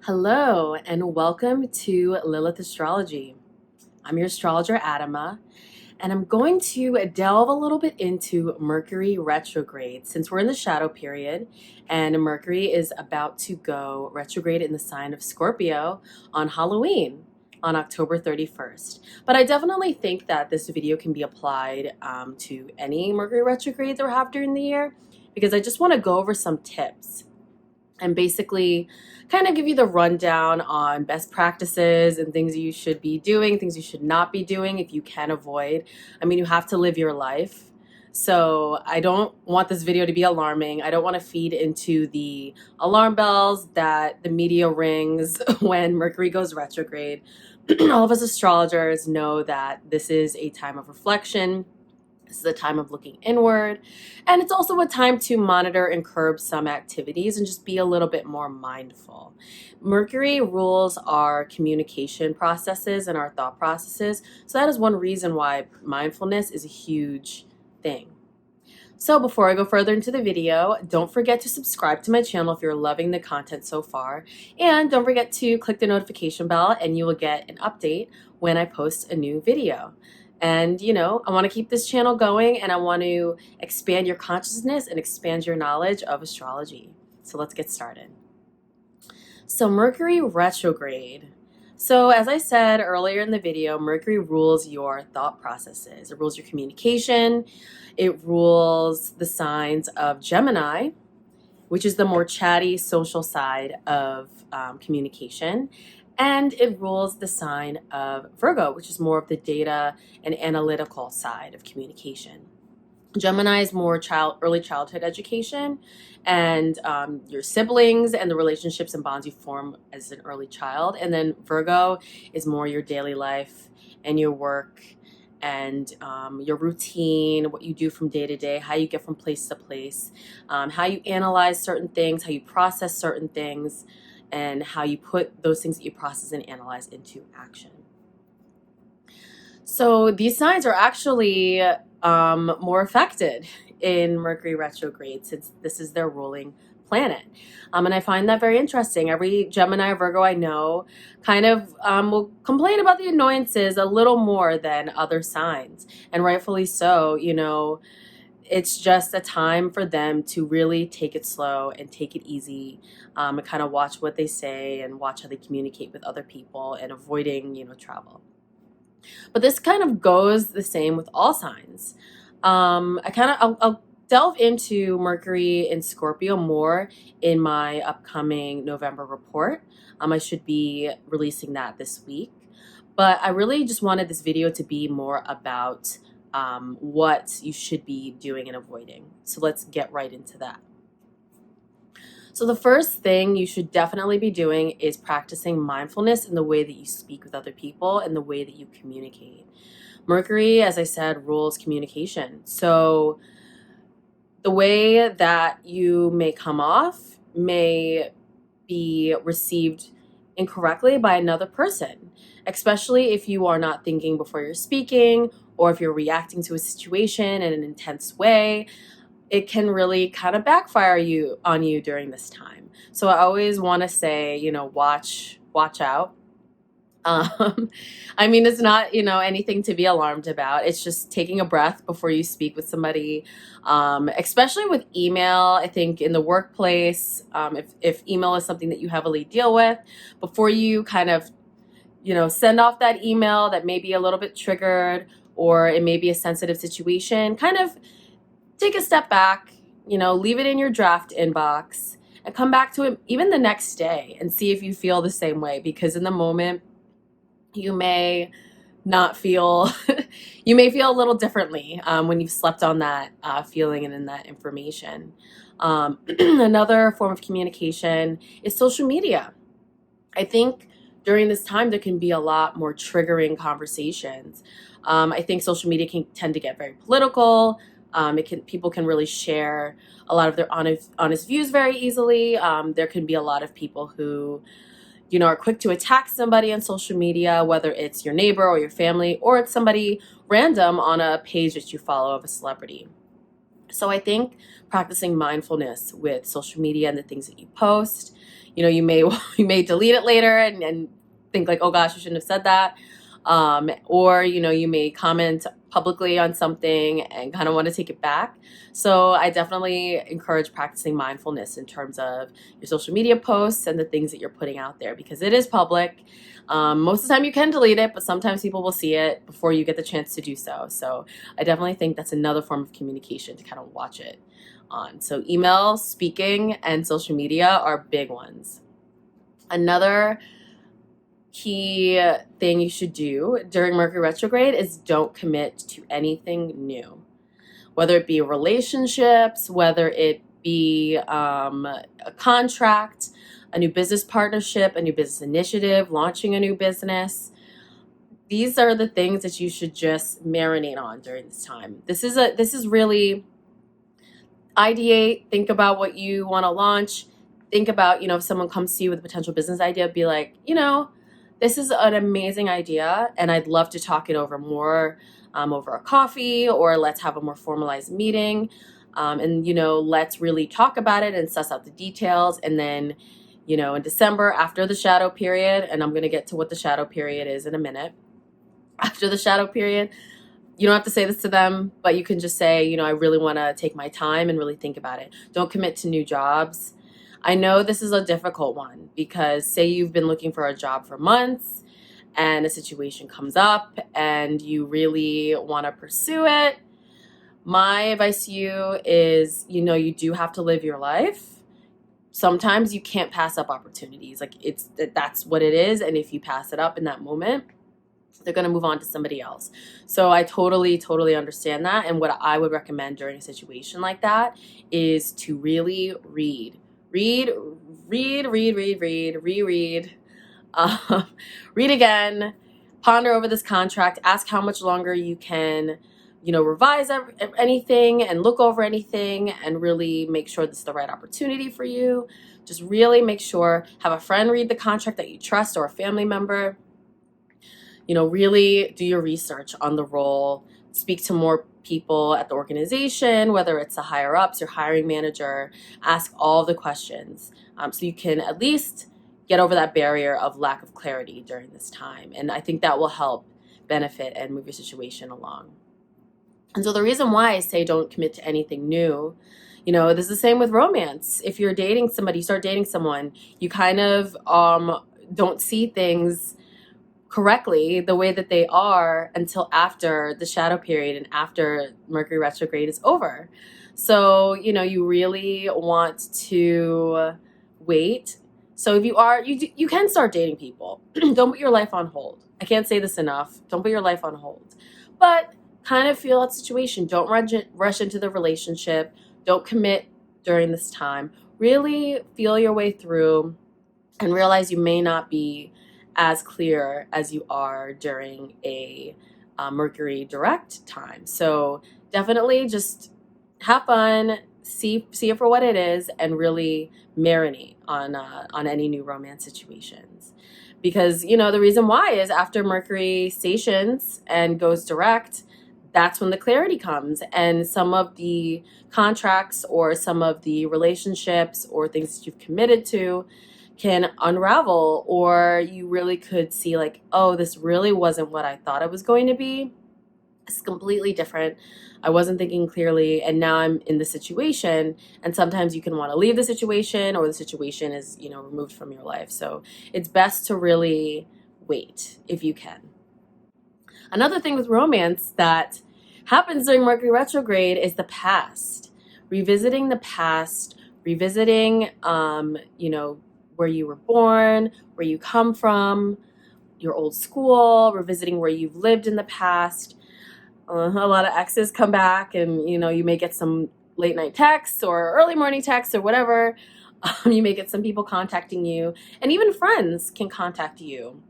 Hello and welcome to Lilith Astrology. I'm your astrologer, Adama, and I'm going to delve a little bit into Mercury retrograde since we're in the shadow period and Mercury is about to go retrograde in the sign of Scorpio on Halloween on October 31st. But I definitely think that this video can be applied to any Mercury retrograde that we have during the year because I just want to go over some tips and basically kind of give you the rundown on best practices and things you should be doing, things you should not be doing if you can avoid. I mean, you have to live your life. So I don't want this video to be alarming. I don't want to feed into the alarm bells that the media rings when Mercury goes retrograde. All of us astrologers know that this is a time of reflection. This is a time of looking inward, and it's also a time to monitor and curb some activities and just be a little bit more mindful. Mercury rules our communication processes and our thought processes, so that is one reason why mindfulness is a huge thing. So before I go further into the video, don't forget to subscribe to my channel if you're loving the content so far, and don't forget to click the notification bell and you will get an update when I post a new video. And, you know, I want to keep this channel going and I want to expand your consciousness and expand your knowledge of astrology. So let's get started. So Mercury retrograde. So as I said earlier in the video, Mercury rules your thought processes. It rules your communication. It rules the signs of Gemini, which is the more chatty social side of communication. And it rules the sign of Virgo, which is more of the data and analytical side of communication. Gemini is more early childhood education and your siblings and the relationships and bonds you form as an early child. And then Virgo is more your daily life and your work and your routine, what you do from day to day, how you get from place to place, how you analyze certain things, how you process certain things, and how you put those things that you process and analyze into action. So these signs are actually more affected in Mercury retrograde since this is their ruling planet. And I find that very interesting. Every Gemini or Virgo I know kind of will complain about the annoyances a little more than other signs. And rightfully so, you know, it's just a time for them to really take it slow and take it easy and kind of watch what they say and watch how they communicate with other people and avoiding, you know, travel. But this kind of goes the same with all signs. I'll delve into Mercury in Scorpio more in my upcoming November report. I should be releasing that this week. But I really just wanted this video to be more about what you should be doing and avoiding. So let's get right into that. So the first thing you should definitely be doing is practicing mindfulness in the way that you speak with other people and the way that you communicate. Mercury, as I said, rules communication. So the way that you may come off may be received incorrectly by another person, especially if you are not thinking before you're speaking or if you're reacting to a situation in an intense way. It can really kind of backfire on you during this time. So I always want to say, you know, watch out. I mean, it's not, you know, anything to be alarmed about. It's just taking a breath before you speak with somebody, especially with email. I think in the workplace, if email is something that you heavily deal with, before you kind of, you know, send off that email that may be a little bit triggered or it may be a sensitive situation, kind of take a step back, you know, leave it in your draft inbox and come back to it even the next day and see if you feel the same way, because in the moment you may not feel, you may feel a little differently when you've slept on that feeling and in that information. Another form of communication is social media. I think during this time there can be a lot more triggering conversations. I think social media can tend to get very political. People can really share a lot of their honest views very easily. There can be a lot of people who, you know, are quick to attack somebody on social media, whether it's your neighbor or your family, or it's somebody random on a page that you follow of a celebrity. So I think practicing mindfulness with social media and the things that you post, you may you may delete it later and think like, oh gosh, I shouldn't have said that. Or you may comment publicly on something and kind of want to take it back. So I definitely encourage practicing mindfulness in terms of your social media posts and the things that you're putting out there, because it is public. Most of the time you can delete it, but sometimes people will see it before you get the chance to do so. So I definitely think that's another form of communication to kind of watch it on. So email, speaking, and social media are big ones. Another key thing you should do during Mercury retrograde is don't commit to anything new, whether it be relationships, whether it be a contract, a new business partnership, a new business initiative, launching a new business. These are the things that you should just marinate on during this time. This is really ideate, think about what you want to launch. Think about, if someone comes to you with a potential business idea, be like, this is an amazing idea and I'd love to talk it over more over a coffee, or let's have a more formalized meeting. And let's really talk about it and suss out the details. And then, in December, after the shadow period, and I'm going to get to what the shadow period is in a minute. After the shadow period, you don't have to say this to them, but you can just say, I really want to take my time and really think about it. Don't commit to new jobs. I know this is a difficult one, because say you've been looking for a job for months and a situation comes up and you really want to pursue it. My advice to you is, you do have to live your life. Sometimes you can't pass up opportunities. Like that's what it is. And if you pass it up in that moment, they're going to move on to somebody else. So I totally reunderstand that. And what I would recommend during a situation like that is to really read, reread, read again, ponder over this contract, ask how much longer you can, revise anything and look over anything and really make sure this is the right opportunity for you. Just really make sure, have a friend read the contract that you trust, or a family member. Really do your research on the role, speak to more people at the organization, whether it's the higher ups, your hiring manager, ask all the questions so you can at least get over that barrier of lack of clarity during this time. And I think that will help benefit and move your situation along. And so the reason why I say don't commit to anything new, this is the same with romance. If you're dating somebody, you start dating someone, you kind of don't see things correctly the way that they are until after the shadow period and after Mercury retrograde is over. So, you really want to wait. So if you can start dating people. Don't put your life on hold. I can't say this enough. Don't put your life on hold. But kind of feel out the situation. Don't rush into the relationship. Don't commit during this time. Really feel your way through and realize you may not be as clear as you are during a Mercury direct time. So definitely just have fun, see it for what it is, and really marinate on any new romance situations. Because the reason why is after Mercury stations and goes direct, that's when the clarity comes, and some of the contracts or some of the relationships or things that you've committed to can unravel, or you really could see like, oh, this really wasn't what I thought it was going to be. It's completely different. I wasn't thinking clearly, and now I'm in the situation. And sometimes you can want to leave the situation, or the situation is, removed from your life. So it's best to really wait if you can. Another thing with romance that happens during Mercury retrograde is the past. Revisiting the past, revisiting, where you were born, where you come from, your old school, revisiting where you've lived in the past. A lot of exes come back, and you may get some late night texts or early morning texts or whatever. You may get some people contacting you, and even friends can contact you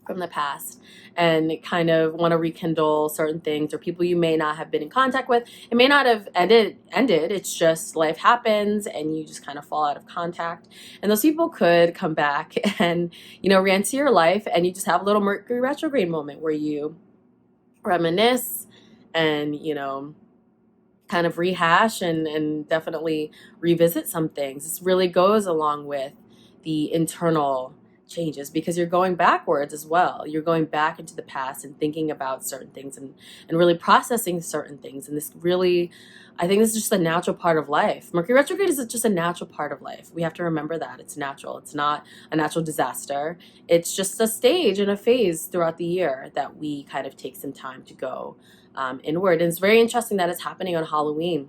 from the past and kind of want to rekindle certain things, or people you may not have been in contact with. It may not have ended. It's just life happens and you just kind of fall out of contact. And those people could come back and, re-enter your life, and you just have a little Mercury retrograde moment where you reminisce and, kind of rehash and definitely revisit some things. This really goes along with the internal changes, because you're going backwards as well. You're going back into the past and thinking about certain things, and really processing certain things. And this really, I think this is just a natural part of life. Mercury retrograde is just a natural part of life. We have to remember that. It's natural. It's not a natural disaster. It's just a stage and a phase throughout the year that we kind of take some time to go inward. And it's very interesting that it's happening on Halloween.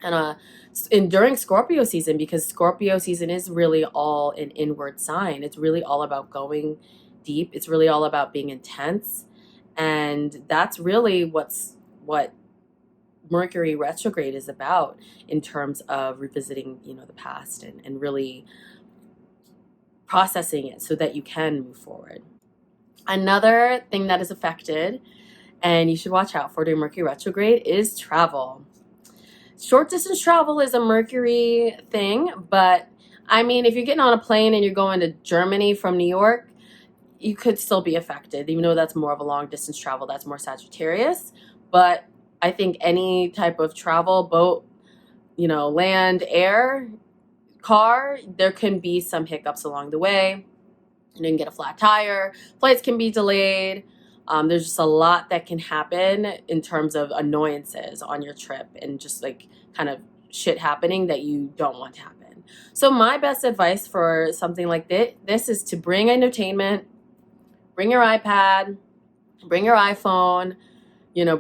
And during Scorpio season, because Scorpio season is really all an inward sign. It's really all about going deep. It's really all about being intense. And that's really what Mercury retrograde is about, in terms of revisiting, the past, and really processing it so that you can move forward. Another thing that is affected, and you should watch out for during Mercury retrograde, is travel. Short distance travel is a Mercury thing, but I mean, if you're getting on a plane and you're going to Germany from New York, you could still be affected, even though that's more of a long distance travel. That's more Sagittarius. But I think any type of travel, boat, land, air, car, there can be some hiccups along the way. You can get a flat tire, flights can be delayed. There's just a lot that can happen in terms of annoyances on your trip, and just like kind of shit happening that you don't want to happen. So my best advice for something like this is to bring entertainment, bring your iPad, bring your iPhone,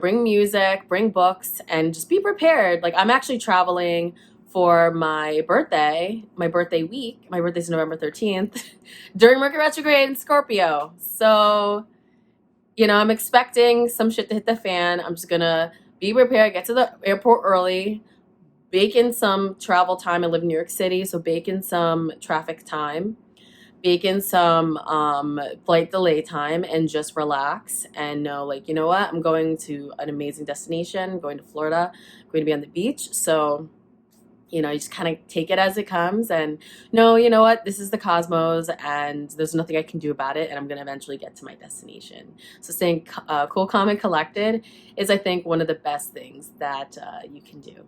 bring music, bring books, and just be prepared. Like, I'm actually traveling for my birthday week. My birthday's November 13th during Mercury retrograde in Scorpio. So, I'm expecting some shit to hit the fan. I'm just gonna be prepared, get to the airport early, bake in some travel time. I live in New York City, so bake in some traffic time, bake in some flight delay time, and just relax and know, like, you know what? I'm going to an amazing destination. I'm going to Florida. I'm going to be on the beach. So, you just kind of take it as it comes, and no, you know what? This is the cosmos, and there's nothing I can do about it, and I'm going to eventually get to my destination. So staying cool, calm, and collected is, I think, one of the best things that you can do.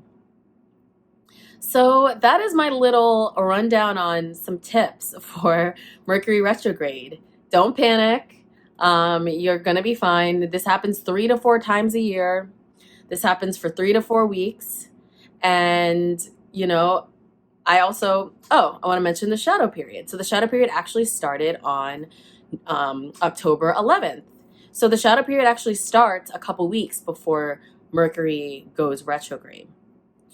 So that is my little rundown on some tips for Mercury retrograde. Don't panic. You're going to be fine. This happens 3 to 4 times a year. This happens for 3 to 4 weeks. And I also, I want to mention the shadow period. So the shadow period actually started on October 11th. So the shadow period actually starts a couple weeks before Mercury goes retrograde.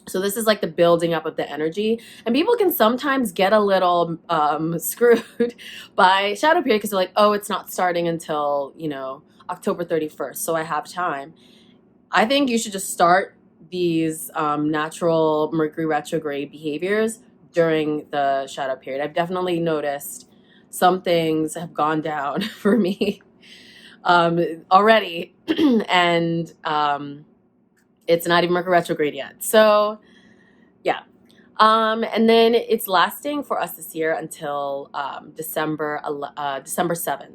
So this is like the building up of the energy. And people can sometimes get a little screwed by shadow period, because they're like, oh, it's not starting until, October 31st. So I have time. I think you should just start these natural Mercury retrograde behaviors during the shadow period. I've definitely noticed some things have gone down for me already, and it's not even Mercury retrograde yet. So yeah. And then it's lasting for us this year until December 7th.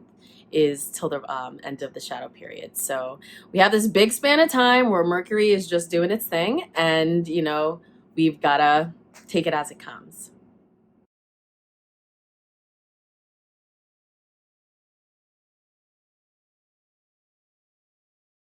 Is till the end of the shadow period. So we have this big span of time where Mercury is just doing its thing, and we've got to take it as it comes.